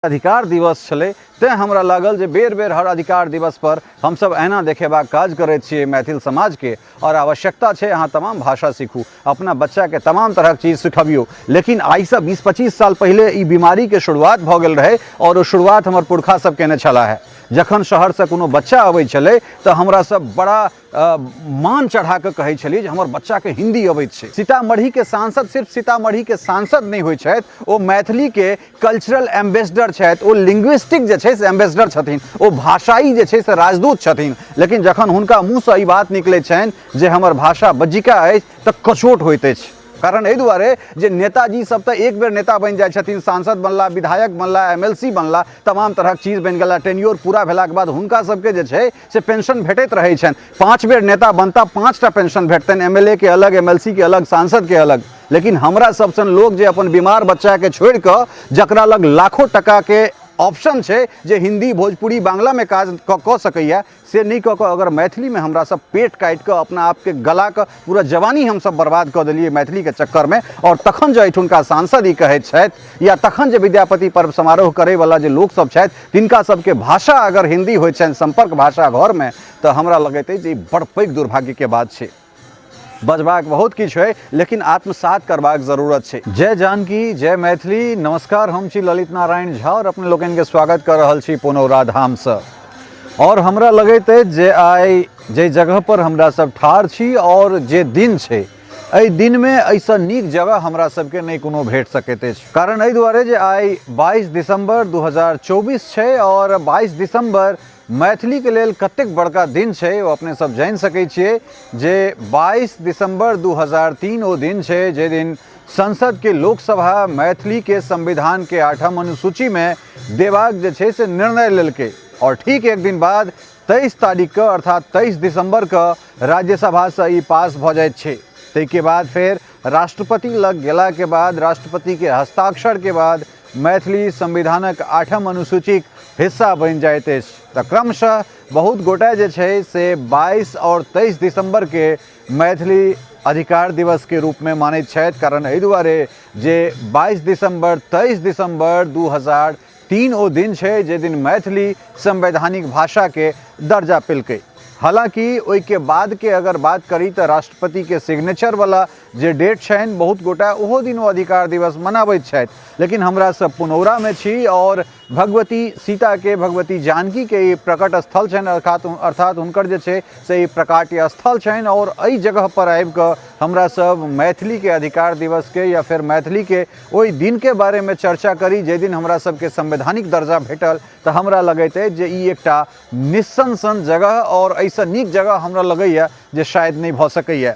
अधिकार दिवस छलै तेँ हमरा लागल जे बेर बेर हर अधिकार दिवस पर हम सब एना देखेबाक काज करैत छियै मैथिल समाज के और आवश्यकता छै अहाँ तमाम भाषा सीखू, अपना बच्चा के तमाम तरह चीज सिखबियौ। लेकिन आई से 20-25 साल पहले ई बीमारी के शुरुआत भऽ गेल रहे और ओ शुरुआत हमर पुरखा सब केने छला है। जखन शहर से कोनो बच्चा अबै छलै तऽ हमरा सब बड़ा मान चढ़ा के कहै छलियै जे हमर बच्चा के हिंदी अबैत छै। सीतामढ़ी के सांसद सिर्फ सीतामढ़ी के सांसद नहीं होइ छथि, ओ मैथिली के कल्चरल एम्बेसडर छथि, ओ लिंग्विस्टिक जे छै से एम्बेसडर छथिन, ओ भाषाई जे छै से राजदूत छथिन। लेकिन जखन हुनका मुँह से ई बात निकलै छनि जे हमर भाषा बज्जिका अछि तऽ कचोट होइत अछि। कारण एहि दुआरे जे नेताजी सब तऽ एक बेर नेता बनि जाइ छथिन, सांसद बनला, विधायक बनला, एमएलसी बनला, तमाम तरहक चीज बनि गेला। टेन्योर पूरा भेलाके बाद हुनका सबके जे छै से पेंशन भेटैत रहै छनि। 5 बेर नेता बनता 5टा पेंशन भेटतनि, एमएलए के अलग, एमएलसी के अलग, सांसद के अलग। लेकिन हमरा सब सन लोग जे अपन बीमार बच्चा के छोड़ कऽ जकरा लग लाखों टका के ऑप्शन छै जे हिंदी भोजपुरी बांग्ला में काज कऽ सकैया से नहीं कऽ अगर मैथिली में हमरा सब पेट काटि कऽ अपना आप के गला के पूरा जवानी हम सब बर्बाद कऽ देलिए मैथिली के चक्कर में। और तखन जे एठुनका सांसद ई कहैत छथि या तखन जे विद्यापति पर्व समारोह करे वाला जे लोक सब छथि तिनका सबके भाषा अगर हिंदी होइ छनि संपर्क भाषा घर में तऽ हमरा लगैत अछि जे बड़ पैघ दुर्भाग्य के बात छै। बजबाक बहुत किछु है लेकिन आत्मसात करबाक जरूरत है। जय जानकी, जय मैथिली। नमस्कार, हम छी ललित नारायण झा और अपने लोगन के स्वागत कर रहल छी पुनौरा धाम से। और हमरा लगैत है जे आई जे जगह पर हमरा सब ठार छी और जे दिन छै एहि दिन में ऐसा नीक जगह हमरा सबके नहीं कोनो भेट सकैत अछि। कारण एहि दुआरे जे आई 22 दिसंबर 2024 छै और 22 दिसंबर मैथिली के लेल कतेक बड़का दिन छै वो अपने सब जान सकै छियै जे 22 दिसंबर 2003 ओ दिन छै जे दिन संसद के लोकसभा मैथिली के संविधान के 8म अनुसूची में देबाक जे छै से निर्णय लेलकै। और ठीक एक दिन बाद 23 तारीख के अर्थात 23 दिसंबर के राज्यसभा से ई पास भ जाइत छै। ताहिके बाद फिर राष्ट्रपति लग गेला के बाद राष्ट्रपति के हस्ताक्षर के बाद मैथिली संविधानक 8म अनुसूचिक हिस्सा बन जाइत अछि। तऽ क्रमशः बहुत गोटा जे छै से 22 और 23 दिसंबर के मैथिली अधिकार दिवस के रूप में मानैत छथि। कारण एहि दुआरे जे 22 दिसंबर 23 दिसंबर 2003 ओ दिन छै जे दिन मैथिली संवैधानिक भाषा के दर्जा पेलकै। हालांकि ओई के बाद के अगर बात करी तो राष्ट्रपति के सिग्नेचर वाला जे डेट छनि बहुत गोटा ओहो दिन ओ अधिकार दिवस मनाबैत छथि। लेकिन हमरा सब पुनौरा में छी और भगवती सीता के, भगवती जानकी के ई प्रकट स्थल छनि अर्थात हुनकर जे छै से ई प्रकाट्य स्थल छनि। और एहि जगह पर आबि कऽ हमरा सब मैथिली के अधिकार दिवस के या फिर मैथिली के ओहि दिन के बारे में चर्चा करी जे दिन हमरा सबके संवैधानिक दर्जा भेटल। तऽ हमरा लगैत अछि जे ई एकटा निस्संसन जगह और ऐसा नीक जगह हमरा लगैया जे शायद नहीं भऽ सकैया।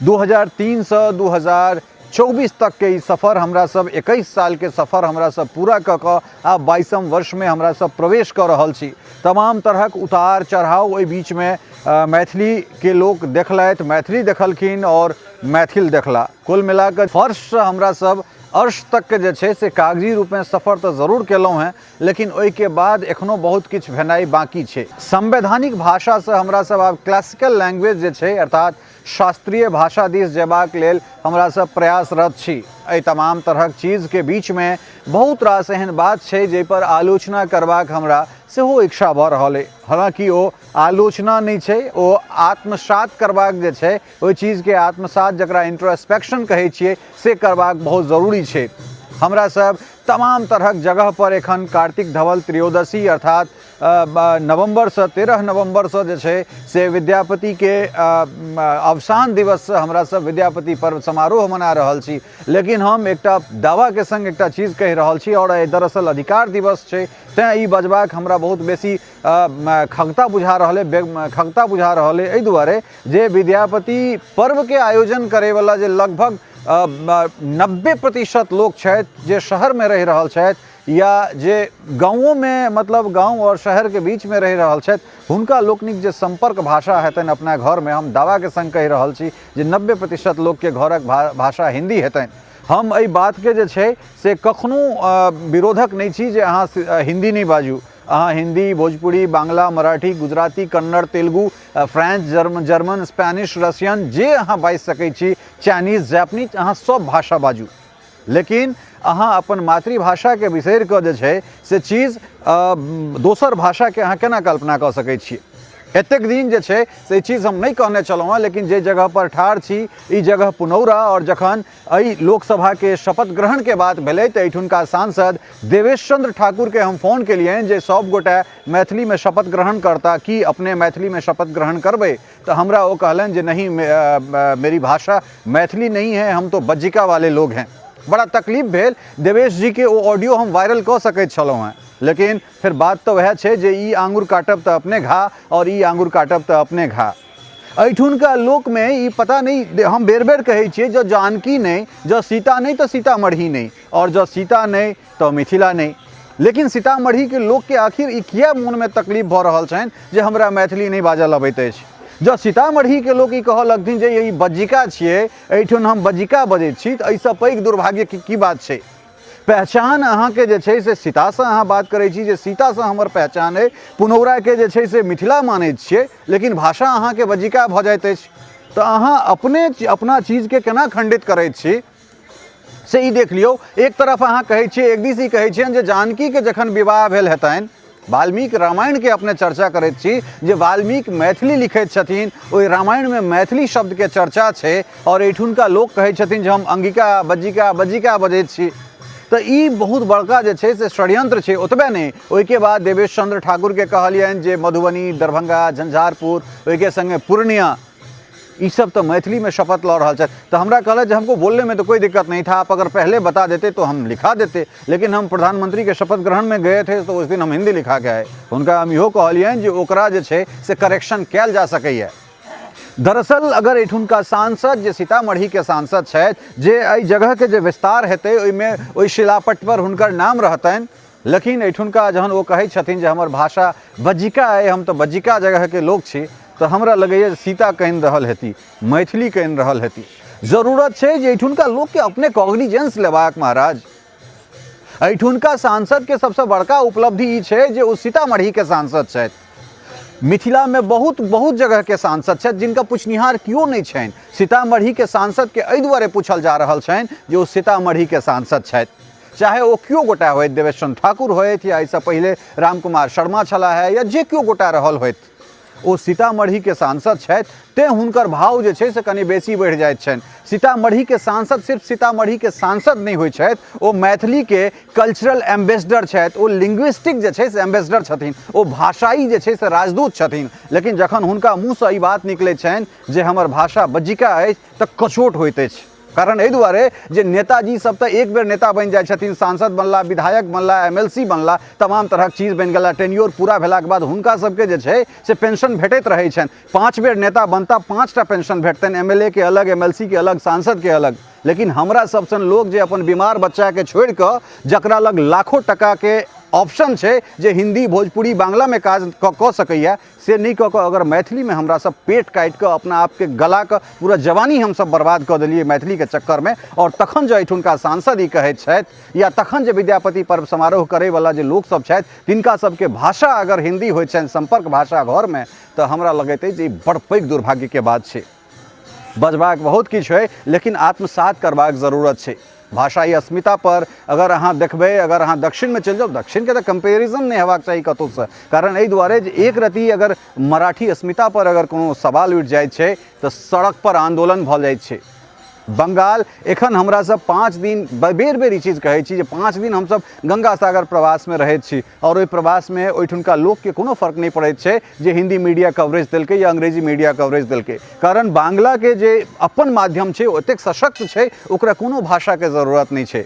2003 से 2024 तक के ई सफ़र हमरा सब 21 साल के सफ़र हमरा सब पूरा कऽ कऽ आब 22वां वर्ष में हमरा सब प्रवेश कर रहल छी। तमाम तरहक उतार चढ़ाव ओहि बीच में मैथिली के लोग देखलथि, मैथिली देखलखिन और मैथिल देखला। कुल मिला कऽ फर्श से हमरा सब अर्श तक के जे छै से कागजी रूप में सफ़र तो जरूर केलहुँ हैं लेकिन ओहि के बाद एखनो बहुत किछु भेनाइ बाकी छै। संवैधानिक भाषा से हमरा सब आब क्लासिकल लैंग्वेज जे छै अर्थात शास्त्रीय भाषा दिस जेबाक लेल हमरा सब प्रयासरत छी। एहि तमाम तरहक चीज के बीच में बहुत रास एहन बात छै जाहि पर आलोचना करबाक हमरा सेहो इच्छा भऽ रहल अइ। हालांकि ओ आलोचना नहीं छै, ओ आत्मसात करबाक जे छै ओहि चीज के आत्मसात जकरा इंट्रोस्पेक्शन कहै छियै से करबाक बहुत जरूरी छै। हमरा सब तमाम तरहक जगह पर एखन कार्तिक धवल त्रयोदशी अर्थात नवंबर से 13 नवंबर से जे छै से विद्यापति के अवसान दिवस से हमरा सब विद्यापति पर्व समारोह मना रहल छी। लेकिन हम एकटा दावा के संग एकटा चीज कहि रहल छी और दरअसल अधिकार दिवस छै तेँ ई बजबाक हमरा बहुत बेसी खगता बुझा रहल है। एहि दुआरे जे विद्यापति पर्व के आयोजन करे वाला जे लगभग 90% लोग छथि जे शहर में रह रहल छथि या जे गाँवों में मतलब गाँव और शहर के बीच में रह रहल छथि हुनका लोकनिक जे संपर्क भाषा हेतनि अपना घर में, हम दावा के संग कहि रहल छी जे 90% लोग के घरक भाषा हिंदी हेतनि। हम एहि बात के जे छै से कखनो विरोधक नहीं छी जे अहाँ हिंदी नहीं बाजू। अहाँ Hindi, Bhojpuri, Bangla, Marathi, Gujarati, Kannada, Telugu, French, German, Spanish, Russian जे अहाँ बाजि सकै छी, चाइनीज, जापानीज, अहाँ सब भाषा बाजू। लेकिन अहाँ अपन मातृभाषा के बिसरि कऽ जे छै से चीज दोसर भाषा के अहाँ केना कल्पना कऽ सकै छियै। एतेक दिन जे छै से चीज हम नहीं कहने चलूँ हँ, लेकिन जे जगह पर ठाढ़ छी ई जगह पुनौरा, और जखन एहि लोकसभा के शपथ ग्रहण के बात भेलै तऽ एहिठुनका सांसद देवेश चंद्र ठाकुर के हम फोन केलियनि जे सब गोटा मैथिली में शपथ ग्रहण करता, कि अपने मैथिली में शपथ ग्रहण करबै? तो हमरा वो कहलन जे नहीं, मेरी भाषा मैथिली नहीं है, हम तो बज्जिका वाले लोग हैं। बड़ा तकलीफ भेल। देवेश जी के वो ऑडियो हम वायरल कऽ सकैत छलहुँ हैं, लेकिन फिर बात तो वह है जे ई आंगुर काटब तो अपने घा और ई आंगुर काटब तो अपने घा। एहिठुनका लोक में ई पता नहीं, हम बेर बेर कहै छियै जो जानकी नहीं, जो सीता नहीं तो सीतामढ़ी नहीं, और जो सीता नहीं तो मिथिला नहीं। लेकिन सीतामढ़ी के लोक के आखिर ई किया मन में तकलीफ भऽ रहल छनि जे हमरा मैथिली नहीं बाजल अबैत अछि। जब सीतामढ़ी के लोग ई कहऽ लगथिन जे ई बज्जिका छियै, एहिठुन हम बज्जिका बजैत छी, तऽ एहिसँ पैघ दुर्भाग्य की बात छै? पहचान अहाँ के जे छै से सीता से अहाँ बात करै छी जे सीता से हमर पहचान है, पुनौरा के जे छै से मिथिला मानैत छियै, लेकिन भाषा अहाँ के बज्जिका भऽ जाइत अछि। तऽ अहाँ अपना चीज के केना खंडित करैत छी से ई देख लियौ। एक तरफ अहाँ कहै छियै, एक दिस ई कहै छियनि जे जानकी के जखन विवाह भेल हेतनि, वाल्मीकि रामायण के अपने चर्चा करैत छी जे वाल्मीकि मैथिली लिखैत छथिन, ओहि रामायण में मैथिली शब्द के चर्चा छै, और एहिठुनका लोक कहै छथिन जे हम अंगिका बज्जिका बजैत छी। तो ई बहुत बड़का जे छै से षड्यंत्र छै। ओतबे नहीं, ओहिके बाद देवेश चंद्र ठाकुर के कहलियनि जे मधुबनी, दरभंगा, झंझारपुर, ओहिके संगे पूर्णिया, ये सब तो मैथिली में शपथ लऽ रहल छथि। तो हमरा कहला जे हमको बोलने में तो कोई दिक्कत नहीं था, आप अगर पहले बता देते तो हम लिखा देते, लेकिन हम प्रधानमंत्री के शपथ ग्रहण में गए थे तो उस दिन हम हिंदी लिखा के आए। उनका हम इहो कहलियनि जे ओकरा जे छै से करेक्शन कयल जा सकैए। दरअसल अगर एठुनका सांसद जे सीतामढ़ी के सांसद छथि, जे एहि जगह के जे विस्तार हेतै ओहिमे ओहि शिलापट पर हुनकर नाम रहतनि, लेकिन एठुनका जहन वो कहै छथिन जे हमर भाषा बज्जिका अइ, हम तो बज्जिका जगह के लोग छी, तो हमरा लगैए सीता कहि रहल हेती, मैथिली कहि रहल हेती। जरूरत छै जे एठुनका लोग के अपने कॉग्निजेंस लेबाक। महाराज, एठुनका सांसद के सबसे बड़का उपलब्धि ई छै जे ओ सीतामढ़ी के सांसद छथि। मिथिला में बहुत जगह के सांसद छथि जिनका पुछनिहार क्यों नहीं छनि। सीतामढ़ी के सांसद के एहि दुआरे पूछल जा रहल छनि जे ओ सीतामढ़ी के सांसद छथि। चाहे वो क्यों गोटा होइत, देवेश चंद्र ठाकुर होइत, या एहिसँ पहिले रामकुमार शर्मा छलाह है, या जे क्यों गोटा रहल होइत, ओ सीतामढ़ी के सांसद छथि, तेँ हुनकर भाव जे छै से कनि बेसी बढ़ि जाइत छनि। सीतामढ़ी के सांसद सिर्फ सीतामढ़ी के सांसद नहीं होइ छथि, ओ मैथिली के कल्चरल एम्बेसडर छथि, ओ लिंग्विस्टिक जे छै से एम्बेसडर छथिन, ओ भाषाई जे छै से राजदूत छथिन। लेकिन जखन हुनका मुँहसँ ई बात निकलैत छनि जे हमर भाषा बज्जिका अछि, तऽ कचोट होइत अछि। कारण एहि दुआरे जे नेताजी सब तऽ एक बेर नेता बनि जाइ छथिन, सांसद बनला, विधायक बनला, MLC बनला, तमाम तरहक चीज बनि गेला। टेन्योर पूरा भेलाके बाद हुनका सबके जे छै से पेंशन भेटैत रहै छनि। 5 बेर नेता बनता, 5टा पेंशन भेटतनि, MLA के अलग, MLC के अलग, सांसद के अलग। लेकिन हमरा सब सन लोग जे अपन बीमार बच्चा के छोड़ कऽ, जकरा लग लाखों टका के ऑप्शन छै जे हिंदी, भोजपुरी, बांग्ला में काज कऽ सकैया, से नहीं कऽ कऽ अगर मैथिली में हमरा सब पेट काटि कऽ अपना आप के गला के पूरा जवानी हम सब बर्बाद कऽ देलिए मैथिली के चक्कर में। और तखन जो एठुनका सांसद ई कहैत छथि, या तखन जे विद्यापति पर्व समारोह करे वाला जे लोक सब छथि, तिनका सबके भाषा अगर हिंदी होइत छनि संपर्क भाषा घर में, तऽ हमरा लगैत अछि जे बड़ पैघ दुर्भाग्य के बात छै। बजबाक बहुत किछु है, लेकिन आत्मसात करबाक जरूरत छै। भाषाई अस्मिता पर अगर अहाँ देखबै, अगर अहाँ दक्षिण में चलि जाउ, दक्षिण के तऽ कंपेरिजन नहीं हेबाक चाही कतहुसँ। कारण एहि दुआरे जे एक रति अगर मराठी अस्मिता पर अगर कोनो सवाल उठि जाइत छै तऽ सड़क पर आंदोलन भऽ जाइत छै। बंगाल एखन हमरा सब 5 दिन बेर बेर ई चीज कहै छी जे 5 दिन हम सब गंगा सागर प्रवास में रहैत छी, और ओहि प्रवास में ओहिठुनका लोक के कोनो फर्क नहीं पड़ैत छै जे हिंदी मीडिया कवरेज देलकै या अंग्रेजी मीडिया कवरेज देलकै। कारण बांग्ला के जे अपन माध्यम छै ओतेक सशक्त छै, ओकरा कोनो भाषा के जरूरत नहीं छै।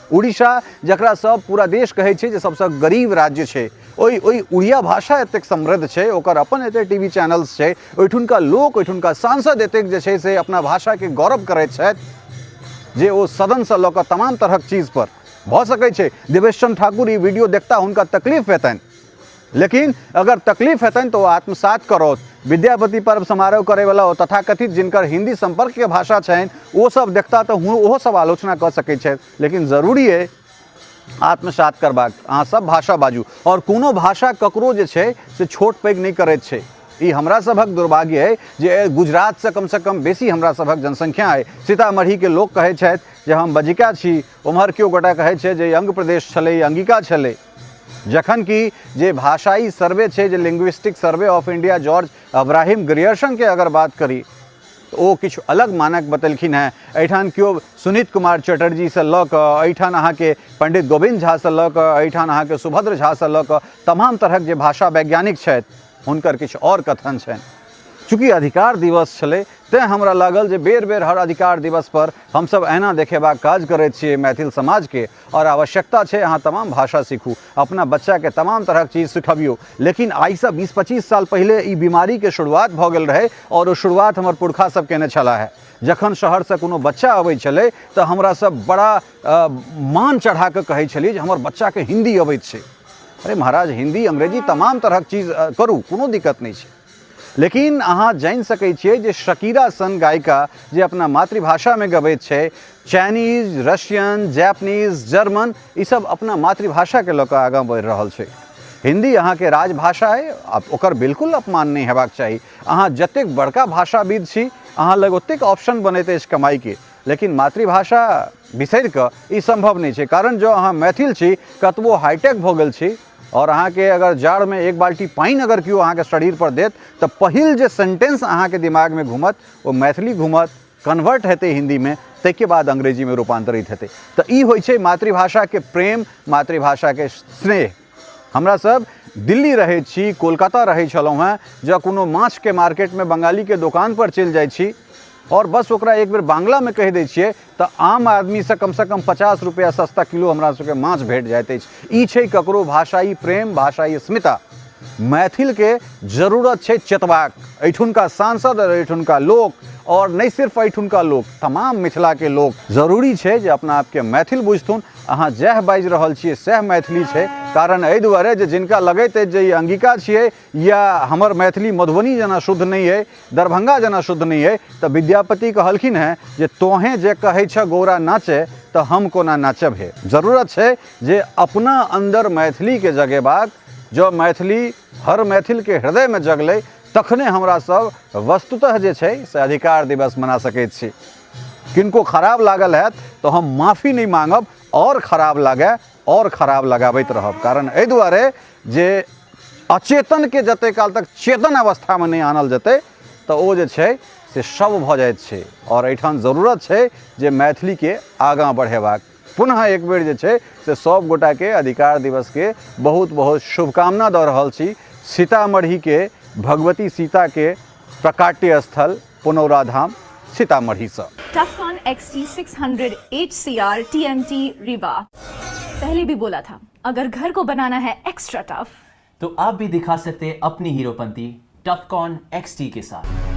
उड़ीसा जकरा सब पूरा देश कहै छै जे सबसँ गरीब राज्य छै, ओहि उड़िया भाषा एतेक समृद्ध छै, ओकर अपन एते टीवी चैनल्स छै, ओहिठुनका लोक, ओहिठुनका सांसद एतेक जे छै से अपना भाषा के गौरव करैत छथि जे ओ सदन से लऽ कऽ तमाम तरहक चीज पर भऽ सकै छै। देवेश चंद्र ठाकुर ई वीडियो देखता हुनका तकलीफ हेतनि, लेकिन अगर तकलीफ हेतनि तो आत्मसात करौत। विद्यापति पर्व समारोह करे वाला ओ तथाकथित जिनकर हिंदी संपर्क के भाषा छनि, वो सब देखता तो ओहो सब आलोचना कऽ सकै छथि। लेकिन जरूरी है आत्मसात करबाक। अहाँ सब भाषा बाजू, और कोनो भाषा ककरो जे छै से छोट पैघ नहीं करैत छै। ई हमरा सभक दुर्भाग्य है जे गुजरात से कम बेसी हमरा सभक जनसंख्या है। सीतामढ़ी के लोग कहै छथि जे हम बजिका छी, उम्हर केओ गोटा कहै छै जे अंग प्रदेश छलै, अंगिका छलै। जखन कि जे भाषाई सर्वे छै, जे linguistic survey of India George Abraham Grierson के अगर बात करी तो वो किछु अलग मानक बतेलखिन हैं। एहिठान केओ सुनीत कुमार चटर्जी से लऽ कऽ, एहिठान अहाँके पंडित गोविंद झा से लऽ कऽ, एहिठान अहाँके सुभद्र झा से लऽ कऽ तमाम तरहक जे भाषा वैज्ञानिक छथि हुनकर किछु और कथन छनि। चूँकि अधिकार दिवस छलै तेँ हमरा लागल जे बेर बेर हर अधिकार दिवस पर हमसब एना देखेबाक काज करैत छियै मैथिल समाज के, और आवश्यकता छै अहाँ तमाम भाषा सीखू, अपना बच्चा के तमाम तरहक चीज सिखबियौ। लेकिन आइसँ 20-25 साल पहिले ई बीमारी के शुरुआत भऽ गेल रहै, और ओ शुरुआत हमर पुरखा सब केने छला है। जखन शहर से कोनो बच्चा अबै छलै तऽ हमरा सब बड़ा मान चढ़ा कऽ कहै छलियै जे हमर बच्चा के हिंदी अबैत छै। अरे महाराज, हिंदी अंग्रेजी तमाम तरहक चीज करू, कोनो दिक्कत नहीं छै। लेकिन अहाँ जानि सकै छियै जे शकीरा सन गायिका जे अपना मातृभाषा में गबैत छै, चाइनीज, रशियन, जापानीज, जर्मन, ई सब अपना मातृभाषा के लऽ कऽ आगाँ बढ़ि रहल छै। हिंदी अहाँ के राजभाषा है, ओकर बिल्कुल अपमान नहीं हेबाक चाही। अहाँ जतेक बड़का भाषाविद छी, अहाँ लग ओतेक ऑप्शन बनैत अछि कमाई के, लेकिन मातृभाषा बिसरि कऽ ई संभव नहीं छै। कारण जो अहाँ मैथिल छी, कतबो हाईटेक भऽ गेल छी, और अहाँ के अगर जाड़ में एक बाल्टी पानी अगर केओ अहाँ के शरीर पर देत तो पहिल जे सेंटेंस अहाँ के दिमाग में घूमत वो मैथिली घूमत, कन्वर्ट हेतै हिंदी में, ताहिके बाद अंग्रेजी में रूपांतरित हेतै। तो ई होइ छै मातृभाषा के प्रेम, मातृभाषा के स्नेह। हमरा सब दिल्ली रहै छी, कोलकाता रहै छलहुँ हैं, जँ कोनो माछ के मार्केट में बंगाली के दुकान पर चलि जाइ छी और बस ओकरा एक बेर बांग्ला में कहि दै छियै तऽ आम आदमी से कम 50 रुपया सस्ता किलो हमरा सबके माछ भेट जाइत अछि। ई छै ककरो भाषाई प्रेम, भाषाई अस्मिता। मैथिल के जरूरत छै चेतबाक। एहिठुनका सांसद और एहिठुनका लोक, और नहीं सिर्फ एहिठुनका लोक, तमाम मिथिला के लोक जरूरी छै जे अपना आपके मैथिल बुझथुन। अहाँ जह बाजि रहल छियै सह मैथिली छै। कारण एहि दुआरे जे जिनका लगैत अछि जे ई अंगिका छियै या हमर मैथिली मधुबनी जना शुद्ध नहीं है, दरभंगा जना शुद्ध नहीं है, तऽ विद्यापति कहलखिन हैं जे तोहें जे कहै छ गौरा नाचे तऽ हम कोना नाचब हे। जरूरत छै जे अपना अंदर मैथिली के जगेबाक। जो मैथिली हर मैथिल के हृदय में जगलै तखने हमरा सब वस्तुतः जे छै से अधिकार दिवस मना सकैत छी। किनको खराब लागल हैत तो हम माफ़ी नहीं मांगब, और खराब लागे और खराब लगाबैत रहब। कारण एहि दुआरे जे अचेतन के जते काल तक चेतन अवस्था में नहीं आनल जेतै तो ओ जे छै से शव भऽ जाइत छै। और एहिठाम जरूरत छै जे मैथिली के आगाँ बढ़ेबाक। पुनः एक बेर जे छै से सब गोटा के अधिकार दिवस के बहुत बहुत शुभकामना दऽ रहल छी। सीतामढ़ी के भगवती सीता के प्रकाट्य स्थल पुनौरा धाम सीतामढ़ी से। टफकॉन XT 600 HCR TMT रीवा। पहले भी बोला था, अगर घर को बनाना है एक्स्ट्रा टफ तो आप भी दिखा सकते हैं अपनी हीरोपंती टफकॉन XT के साथ।